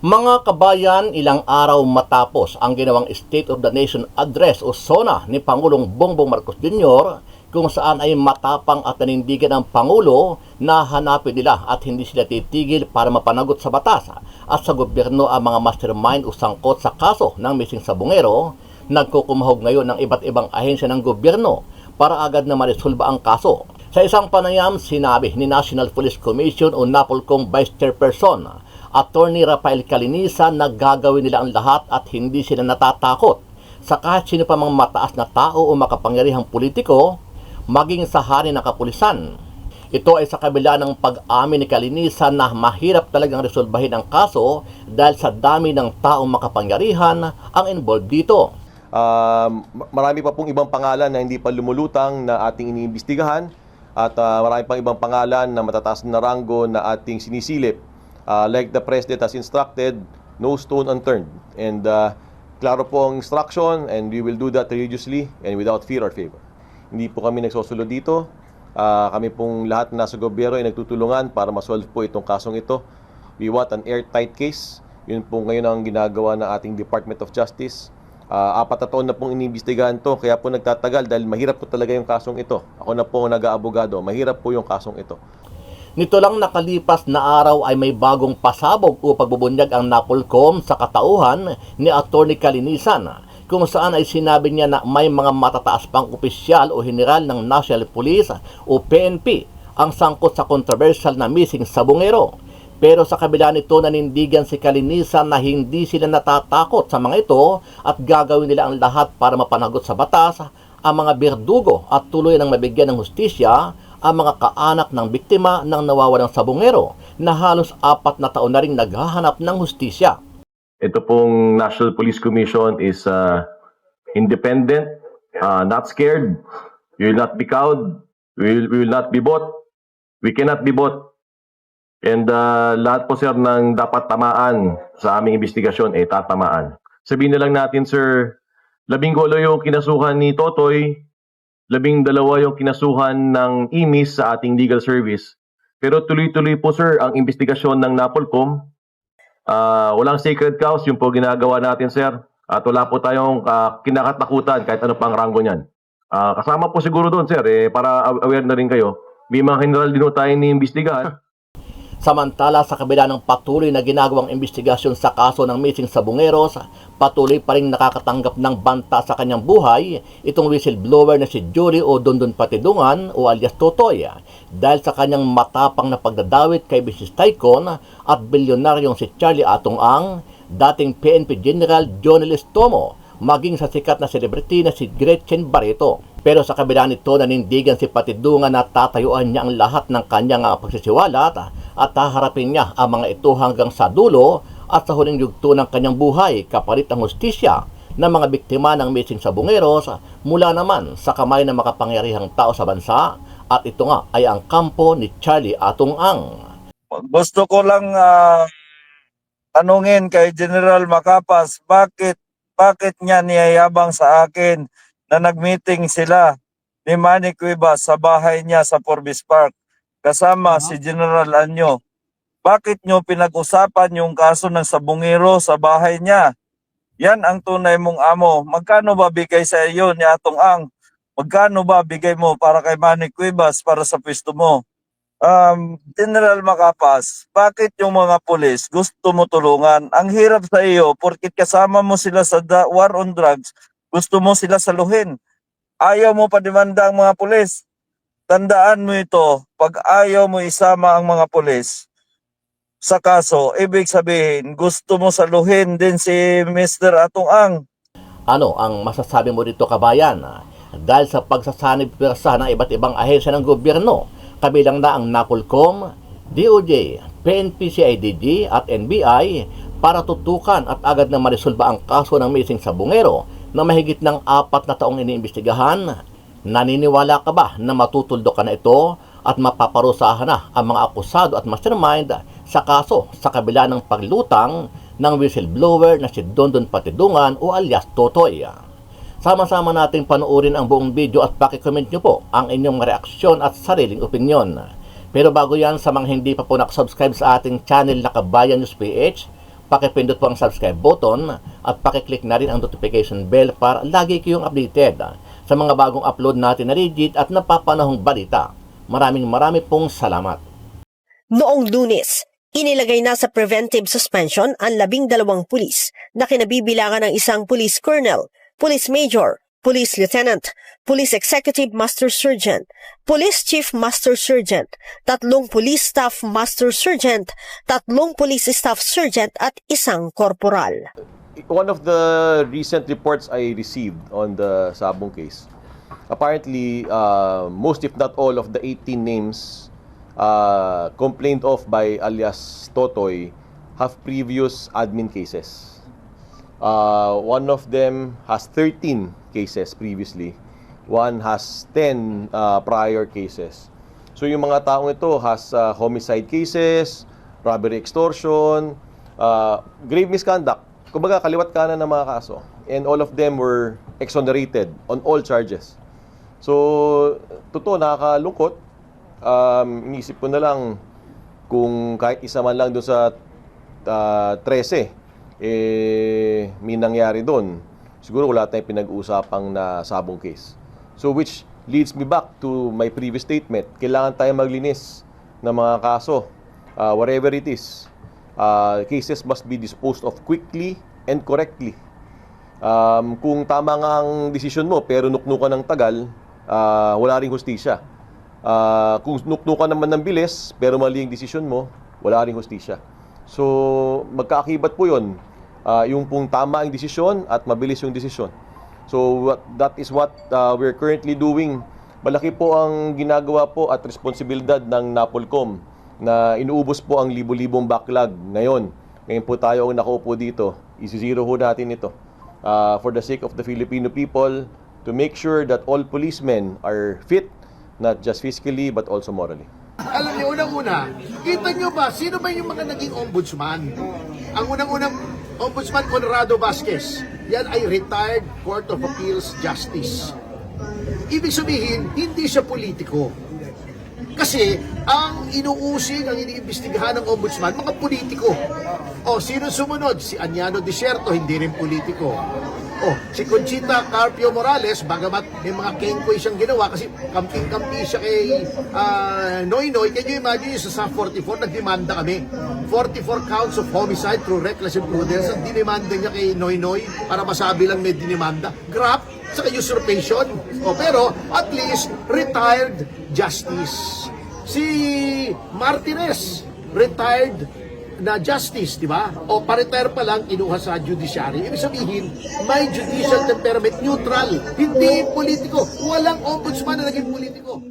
Mga kabayan, ilang araw matapos ang ginawang State of the Nation Address o SONA ni Pangulong Bongbong Marcos Jr., kung saan ay matapang at nanindigan ang Pangulo na hanapin nila at hindi sila titigil para mapanagot sa batas at sa gobyerno ang mga mastermind o sangkot sa kaso ng missing sabungero. Nagkukumahog ngayon ng iba't ibang ahensya ng gobyerno para agad na maresolba ang kaso. Sa isang panayam, sinabi ni National Police Commission o NAPOLCOM Vice Chairperson Attorney Rafael Calinisan na gagawin nila ang lahat at hindi sila natatakot sa kahit sino pa mang mataas na tao o makapangyarihang politiko, maging sa hari ng kapulisan. Ito ay sa kabila ng pag-amin ni Calinisan na mahirap talagang resolbahin ang kaso dahil sa dami ng taong makapangyarihan ang involved dito. Marami pa pong ibang pangalan na hindi pa lumulutang na ating iniimbestigahan at marami pang ibang pangalan na matataas na ranggo na ating sinisilip. Like the President has instructed, no stone unturned. And klaro po ang instruction and we will do that religiously and without fear or favor. Hindi po kami nagsosulo dito. Kami pong lahat na nasa gobyerno ay nagtutulungan para masolve po itong kasong ito. We want an airtight case. Yun po ngayon ang ginagawa ng ating Department of Justice. 4 na taon na pong iniimbestigahan to, kaya po nagtatagal dahil mahirap po talaga yung kasong ito. Ako na po nag-aabogado, mahirap po yung kasong ito. Nito lang nakalipas na araw ay may bagong pasabog o pagbubunyag ang NAPOLCOM sa katauhan ni Attorney Calinisan, kung saan ay sinabi niya na may mga matataas pang opisyal o general ng National Police o PNP ang sangkot sa controversial na missing sabungero. Pero sa kabila nito, nanindigan si Calinisan na hindi sila natatakot sa mga ito at gagawin nila ang lahat para mapanagot sa batas ang mga berdugo at tuloy ng mabigyan ng hustisya ang mga kaanak ng biktima ng nawawalang sabungero na halos 4 na taon na rin naghahanap ng hustisya. Ito pong National Police Commission is independent, not scared. We will not be cowed. We will not be bought. We cannot be bought. And lahat po sir ng dapat tamaan sa aming investigasyon ay tatamaan. Sabihin na lang natin sir, 18 yung kinasuhan ni Totoy, 12 yung kinasuhan ng IMIS sa ating legal service. Pero tuloy-tuloy po sir ang investigasyon ng NAPOLCOM. Walang sacred cows yung po ginagawa natin sir. At wala po tayong kinakatakutan kahit ano pang ranggo niyan. Kasama po siguro doon sir, para aware na rin kayo. May mga general din tayo ni-imbestigahan. Samantala, sa kabila ng patuloy na ginagawang investigasyon sa kaso ng missing sabungeros, patuloy pa rin nakakatanggap ng banta sa kanyang buhay itong whistleblower na si Jory o Dondon Patidungan o alias Totoy dahil sa kanyang matapang na pagdadawit kay business tycoon at bilyonaryong si Charlie Atong Ang, dating PNP General Johnny Listomo, maging sa sikat na celebrity na si Gretchen Barreto. Pero sa kabila nito, nanindigan si Patidungan na tatayuan niya ang lahat ng kanyang pagsisiwalat at haharapin niya ang mga ito hanggang sa dulo at sa huling yugto ng kanyang buhay kapalit ng hustisya ng mga biktima ng missing sabungeros mula naman sa kamay ng makapangyarihang tao sa bansa, at ito nga ay ang kampo ni Charlie Atong Ang. Gusto ko lang tanungin kay General Macapas, bakit niya niyayabang sa akin na nag-meeting sila ni Manny Cuevas sa bahay niya sa Forbes Park kasama si General Anyo? Bakit nyo pinag-usapan yung kaso ng sabungero sa bahay niya? Yan ang tunay mong amo. Magkano ba bigay sa iyo ni Atong Ang? Magkano ba bigay mo para kay Manny Cuevas para sa pwesto mo? General Macapas, bakit yung mga pulis gusto mo tulungan? Ang hirap sa iyo, porkit kasama mo sila sa war on drugs, gusto mo sila saluhin. Ayaw mo pa demanda ang mga pulis. Tandaan mo ito, pag ayaw mo isama ang mga pulis sa kaso, ibig sabihin, gusto mo saluhin din si Mr. Atong Ang. Ano ang masasabi mo dito kabayan? Dahil sa pagsasanib pwersa ng iba't ibang ahensya ng gobyerno, kabilang na ang NAPOLCOM, DOJ, PNP, CIDG at NBI para tutukan at agad na maresolba ang kaso ng missing sabungero na mahigit ng 4 na taong iniimbestigahan. Naniniwala ka ba na matutuldo ka na ito at mapaparusahan na ang mga akusado at mastermind sa kaso sa kabila ng paglutang ng whistleblower na si Dondon Patidungan o alias Totoy? Sama-sama nating panoorin ang buong video at paki-comment nyo po ang inyong reaksyon at sariling opinyon. Pero bago yan, sa mga hindi pa po nakasubscribe sa ating channel na Kabayan News PH, Pakipindot po ang subscribe button at pakiclick na rin ang notification bell para lagi kayong updated sa mga bagong upload natin na legit at napapanahong balita. Marami pong salamat. Noong Lunes, inilagay na sa preventive suspension ang 12 pulis na kinabibilangan ng isang police colonel, police major, police lieutenant, police executive master sergeant, police chief master sergeant, 3 police staff master sergeant, 3 police staff sergeant at isang korporal. One of the recent reports I received on the Sabong case, apparently most if not all of the 18 names complained of by alias Totoy have previous admin cases. One of them has 13 cases previously. One has 10 prior cases. So yung mga taong ito has homicide cases, robbery extortion, grave misconduct. Kumbaga kaliwat kanan ng mga kaso. And all of them were exonerated on all charges. So totoo, nakakalungkot. Inisip ko na lang kung kahit isa man lang doon sa 13 may nangyari doon, siguro wala tayong pinag-uusapang na Sabong case. So which leads me back to my previous statement, kailangan tayong maglinis ng mga kaso, whatever it is. Cases must be disposed of quickly and correctly. Kung tama nga ang desisyon mo pero nuknukan ng tagal, wala ring hustisya. Kung nuknukan naman ng bilis pero mali ang desisyon mo, wala ring hustisya. So magkaakibat po yun, yung pong tama ang desisyon at mabilis yung desisyon. So that is what we're currently doing. Malaki po ang ginagawa po at responsibilidad ng NAPOLCOM na inuubos po ang libo-libong backlog ngayon. Ngayon po tayo ang nakaupo dito. Isi-zero ho natin ito for the sake of the Filipino people, to make sure that all policemen are fit, not just physically but also morally. Alam niyo, unang-una, kita niyo ba, sino ba yung mga naging ombudsman? Ang unang-unang ombudsman, Conrado Vasquez. Yan ay retired Court of Appeals Justice. Ibig sabihin, hindi siya politiko. Kasi, ang inuusig, ang iniimbestigahan ng ombudsman, mga politiko. O, sino sumunod? Si Aniano Desierto, hindi rin politiko. Oh, si Conchita Carpio Morales, bagamat may mga kengkoy siyang ginawa kasi kamping-kampi siya kay Noynoy. Can you imagine, sa 44, nagdemanda kami. 44 counts of homicide through reckless imprudence. Ang dinimanda niya kay Noynoy para masabi lang may dinimanda. Graft, saka usurpation. Oh, pero at least retired justice. Si Martinez, retired na justice, di ba? O pa-retire pa lang, inuha sa judiciary. Ibig sabihin, may judicial temperament, neutral, hindi politiko. Walang ombudsman na naging politiko.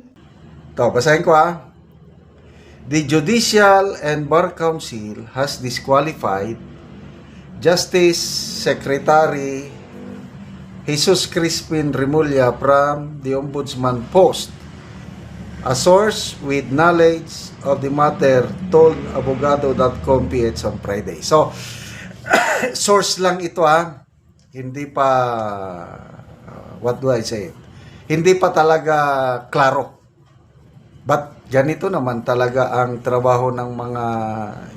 Ito, basahin ko The Judicial and Bar Council has disqualified Justice Secretary Jesus Crispin Remulla from the Ombudsman post. A source with knowledge of the matter told abogado.com PH on Friday. So, source lang ito Hindi pa, what do I say? Hindi pa talaga klaro. But ganito naman talaga ang trabaho ng mga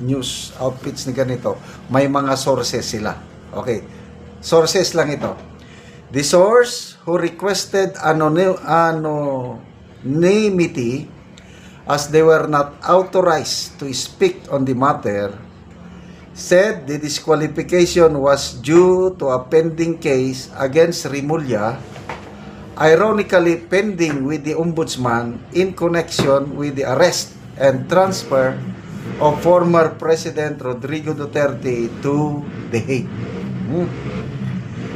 news outfits ni ganito. May mga sources sila. Okay. Sources lang ito. The source who requested anonymity as they were not authorized to speak on the matter said the disqualification was due to a pending case against Remulla, ironically pending with the Ombudsman in connection with the arrest and transfer of former President Rodrigo Duterte to The Hague.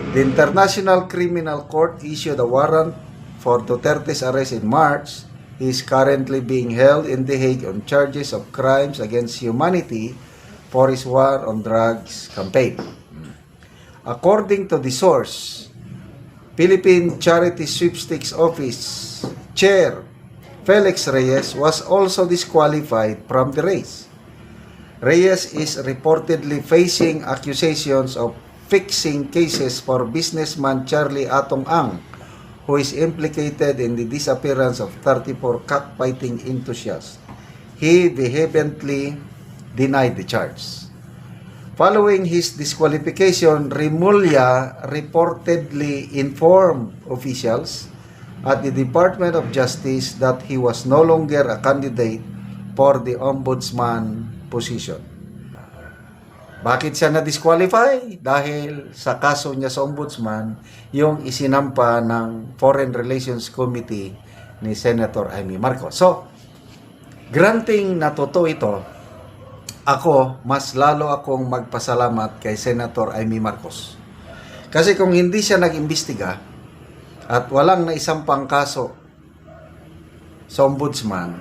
The International Criminal Court issued a warrant for Duterte's arrest in March. He is currently being held in The Hague on charges of crimes against humanity for his war on drugs campaign. According to the source, Philippine Charity Sweepstakes Office Chair Felix Reyes was also disqualified from the race. Reyes is reportedly facing accusations of fixing cases for businessman Charlie Atong Ang, who is implicated in the disappearance of 34 cockfighting enthusiasts. He vehemently denied the charge. Following his disqualification, Remulla reportedly informed officials at the Department of Justice that he was no longer a candidate for the ombudsman position. Bakit siya na-disqualify? Dahil sa kaso niya sa ombudsman, yung isinampa ng Foreign Relations Committee ni Senator Amy Marcos. So, granting na totoo ito, ako, mas lalo akong magpasalamat kay Senator Amy Marcos. Kasi kung hindi siya nag-imbestiga at walang naisampang kaso sa ombudsman,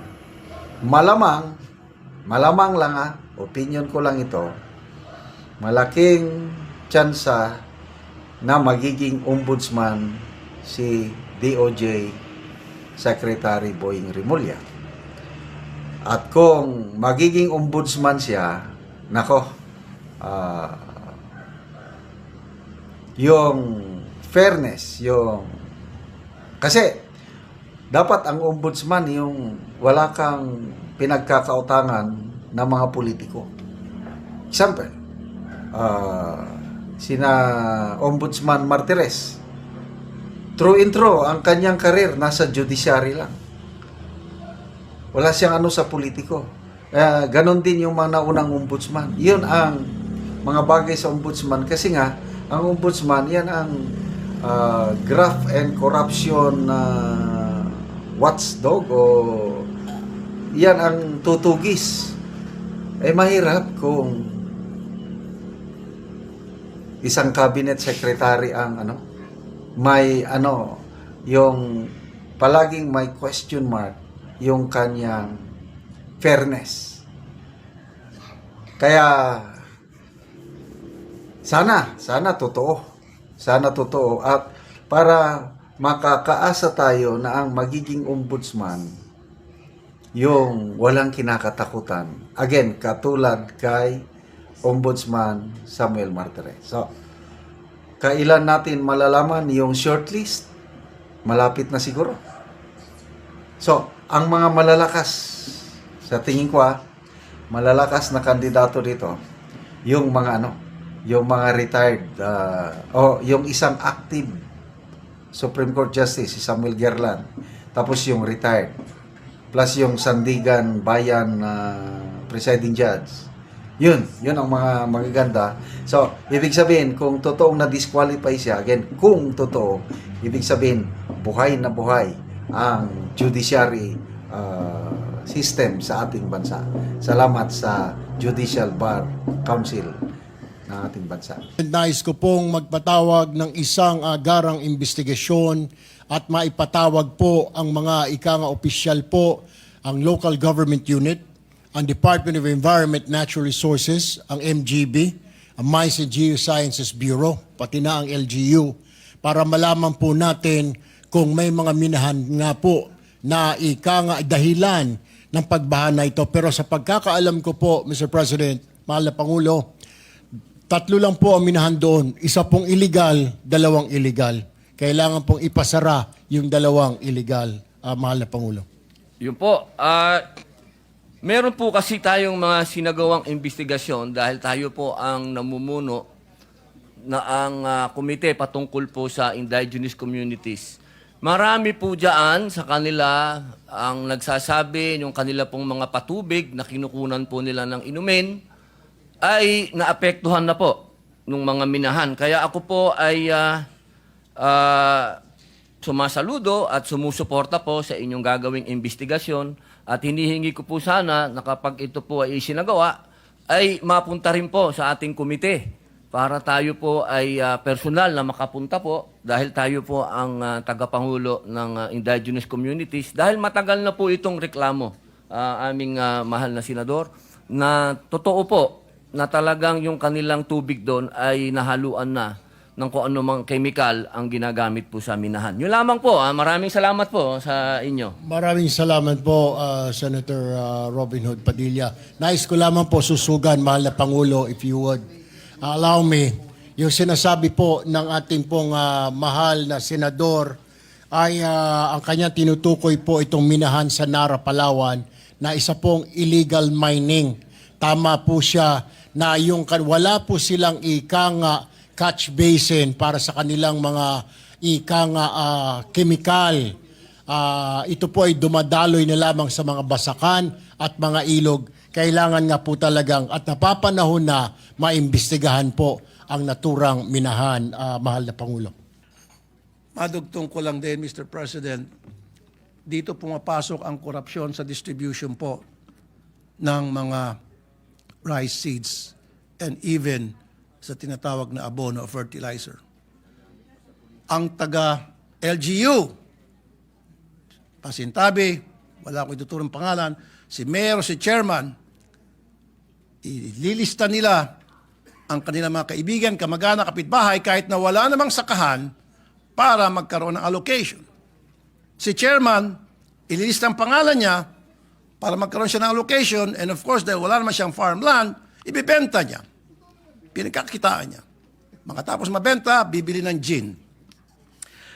malamang lang opinion ko lang ito, malaking tsansa na magiging ombudsman si DOJ Secretary Boying Remulla. At kung magiging ombudsman siya, nako, yung fairness, kasi dapat ang ombudsman yung wala kang pinagkakautangan ng mga politiko. Example, sina Ombudsman Martires, through and through, ang kanyang karir nasa judiciary lang. Wala siyang sa politiko. Ganon din yung mga naunang ombudsman. Yun ang mga bagay sa ombudsman. Kasi nga, ang ombudsman, yan ang graft and corruption watchdog o yan ang tutugis. Mahirap kung isang cabinet secretary ang may yung palaging may question mark yung kanyang fairness. Kaya sana totoo. Sana totoo at para makakaasa tayo na ang magiging ombudsman yung walang kinakatakutan. Again, katulad kay Ombudsman Samuel Martires. So, kailan natin malalaman yung shortlist? Malapit na siguro. So, ang mga malalakas, sa tingin ko malalakas na kandidato dito, yung mga yung mga retired, o yung isang active Supreme Court Justice, si Samuel Gerland, tapos yung retired, plus yung Sandigan Bayan presiding judge. Yun ang mga magaganda. So, ibig sabihin, kung totoong na-disqualify siya, again, kung totoo, ibig sabihin, buhay na buhay ang judiciary system sa ating bansa. Salamat sa Judicial Bar Council ng ating bansa. Nais ko pong magpatawag ng isang agarang investigasyon at maipatawag po ang mga opisyal po, ang local government unit, ang Department of Environment Natural Resources, ang MGB, ang Mines and Geosciences Bureau, pati na ang LGU, para malaman po natin kung may mga minahan nga po na dahilan ng pagbaha na ito. Pero sa pagkakaalam ko po, Mr. President, mahal na Pangulo, 3 lang po ang minahan doon. Isa pong illegal, 2 illegal. Kailangan pong ipasara yung 2 illegal, mahal na Pangulo. Yun po. Meron po kasi tayong mga sinagawang investigasyon dahil tayo po ang namumuno na ang komite patungkol po sa indigenous communities. Marami po dyan sa kanila ang nagsasabi yung kanila pong mga patubig na kinukunan po nila ng inumin ay naapektuhan na po ng mga minahan. Kaya ako po ay sumasaludo at sumusuporta po sa inyong gagawing investigasyon at hinihingi ko po sana na kapag ito po ay isinagawa ay mapunta rin po sa ating komite para tayo po ay personal na makapunta po dahil tayo po ang tagapangulo ng indigenous communities dahil matagal na po itong reklamo aming mahal na senador na totoo po na talagang yung kanilang tubig doon ay nahaluan na ng kung ano mang chemical ang ginagamit po sa minahan. Yun lamang po. Maraming salamat po sa inyo. Maraming salamat po, Senator Robin Hood Padilla. Nais ko lamang po susugan, mahal na Pangulo, if you would allow me, yung sinasabi po ng ating pong mahal na senador ay ang kanyang tinutukoy po itong minahan sa Nara, Palawan na isa pong illegal mining. Tama po siya na wala po silang ikang catch basin para sa kanilang mga ikang chemical. Ito po ay dumadaloy na lamang sa mga basakan at mga ilog. Kailangan nga po talagang at napapanahon na maimbestigahan po ang naturang minahan, mahal na Pangulo. Madugtong ko lang din, Mr. President, dito pumapasok ang korupsyon sa distribution po ng mga rice seeds and even sa tinatawag na abono o fertilizer. Ang taga LGU, pasintabi, wala akong ituturong pangalan, si Mayor, si Chairman, ililista nila ang kanilang mga kaibigan, kamag-anak, kapitbahay kahit na wala namang sakahan para magkaroon ng allocation. Si Chairman, ililista ang pangalan niya para magkaroon siya ng allocation, and of course, dahil wala naman siyang farmland, ibibenta niya. Pinagkakitaan niya. Makatapos mabenta, bibili ng gin.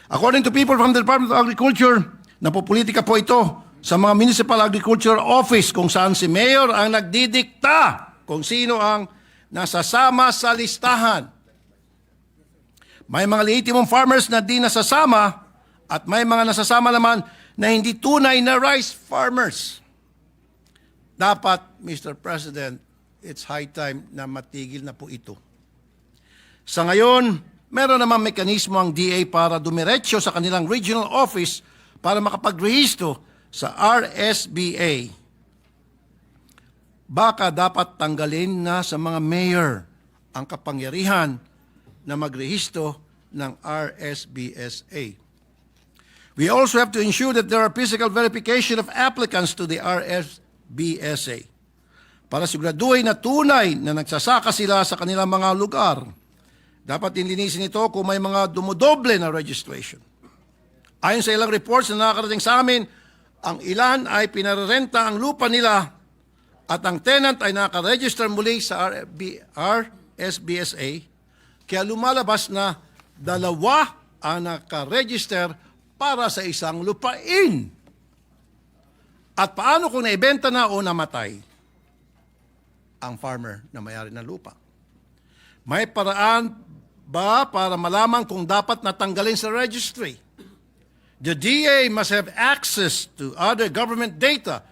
According to people from the Department of Agriculture, napopolitika po ito sa mga Municipal Agriculture Office kung saan si Mayor ang nagdidikta kung sino ang nasasama sa listahan. May mga lehitimong farmers na di nasasama at may mga nasasama naman na hindi tunay na rice farmers. Dapat, Mr. President, it's high time na matigil na po ito. Sa ngayon, meron namang mekanismo ang DA para dumiretso sa kanilang regional office para makapagrehistro sa RSBA. Baka dapat tanggalin na sa mga mayor ang kapangyarihan na magrehistro ng RSBSA. We also have to ensure that there are physical verification of applicants to the RSBSA para siguraduhin na tunay na nagsasaka sila sa kanilang mga lugar. Dapat dinlinisin ito kung may mga dumodoble na registration. Ayon sa ilang reports na nakakarating sa amin, ang ilan ay pinarerenta ang lupa nila at ang tenant ay nakaregister muli sa RSBSA, kaya lumalabas na dalawa ang nakaregister para sa isang lupain. At paano kung naibenta na o namatay ang farmer na may-ari ng lupa? May paraan ba para malaman kung dapat natanggalin sa registry? The DA must have access to other government data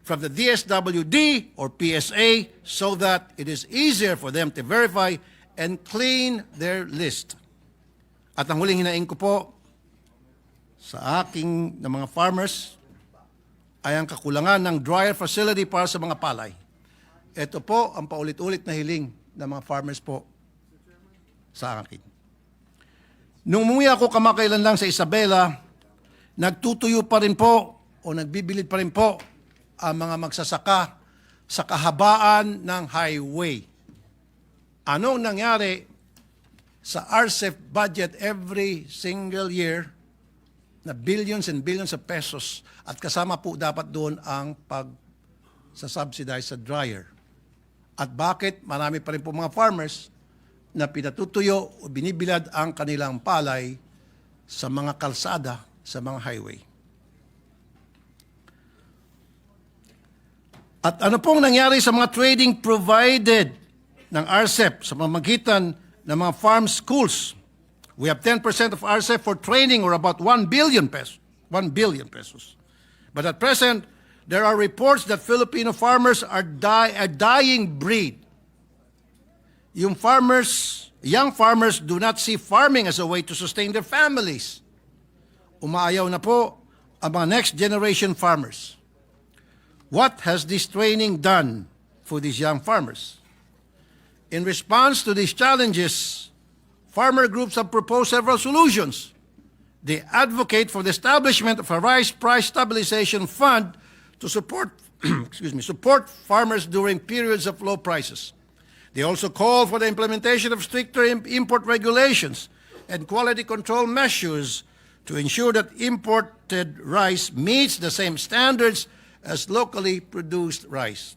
from the DSWD or PSA so that it is easier for them to verify and clean their list. At ang huling hinaing ko po sa aking na mga farmers ay ang kakulangan ng dryer facility para sa mga palay. Ito po ang paulit-ulit na hiling ng mga farmers po sa akin. Nung umuwi ako kamakailan lang sa Isabela, nagtutuyo pa rin po o nagbibilid pa rin po ang mga magsasaka sa kahabaan ng highway. Anong nangyari sa RCEP budget every single year na billions and billions of pesos at kasama po dapat doon ang pag-subsidize sa dryer? At bakit marami pa rin po mga farmers na pinatutuyo o binibilad ang kanilang palay sa mga kalsada, sa mga highway? At ano pong nangyari sa mga trading provided ng RCEP sa pamamagitan ng mga farm schools? We have 10% of RCEP for training or about 1 billion pesos. 1 billion pesos. But at present, there are reports that Filipino farmers are a dying breed. Young farmers do not see farming as a way to sustain their families. Umaayaw na po ang mga next generation farmers. What has this training done for these young farmers? In response to these challenges, farmer groups have proposed several solutions. They advocate for the establishment of a rice price stabilization fund to support support farmers during periods of low prices. They also call for the implementation of stricter import regulations and quality control measures to ensure that imported rice meets the same standards as locally produced rice.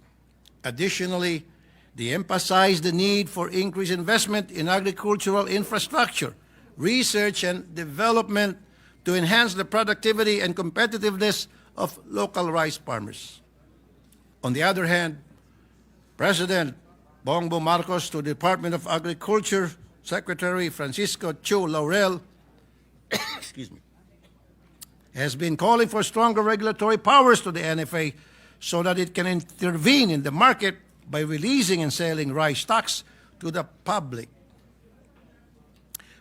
Additionally, they emphasize the need for increased investment in agricultural infrastructure, research and development to enhance the productivity and competitiveness of local rice farmers. On the other hand, President, Bongbong Marcos to the Department of Agriculture, Secretary Francisco Chu Laurel, excuse me, has been calling for stronger regulatory powers to the NFA so that it can intervene in the market by releasing and selling rice stocks to the public.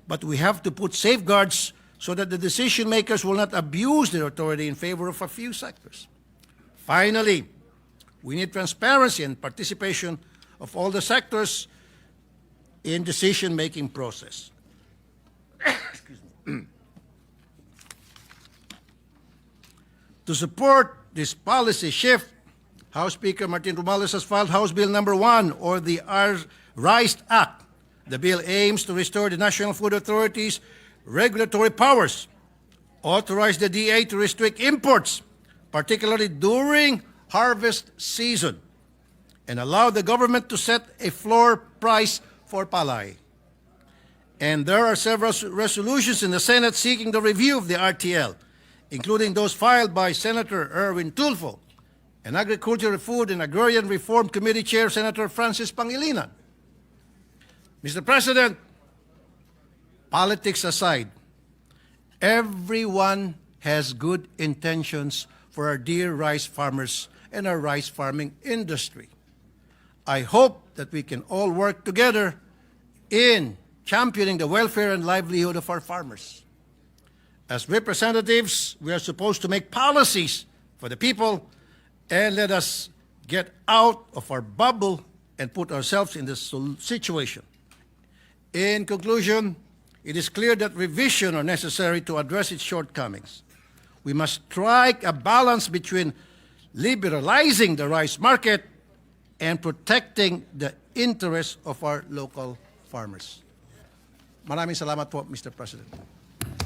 But we have to put safeguards so that the decision makers will not abuse their authority in favor of a few sectors. Finally, we need transparency and participation of all the sectors in decision-making process. Excuse me. To support this policy shift, House Speaker Martin Romualdez has filed House Bill Number 1, or the RISE Act. The bill aims to restore the National Food Authority's regulatory powers, authorize the DA to restrict imports, particularly during harvest season, and allow the government to set a floor price for palay. And there are several resolutions in the Senate seeking the review of the RTL, including those filed by Senator Erwin Tulfo and Agriculture, Food and Agrarian Reform Committee Chair Senator Francis Pangilinan. Mr. President, politics aside, everyone has good intentions for our dear rice farmers and our rice farming industry. I hope that we can all work together in championing the welfare and livelihood of our farmers. As representatives, we are supposed to make policies for the people, and let us get out of our bubble and put ourselves in this situation. In conclusion, it is clear that revisions are necessary to address its shortcomings. We must strike a balance between liberalizing the rice market and protecting the interests of our local farmers. Maraming salamat po, Mr. President.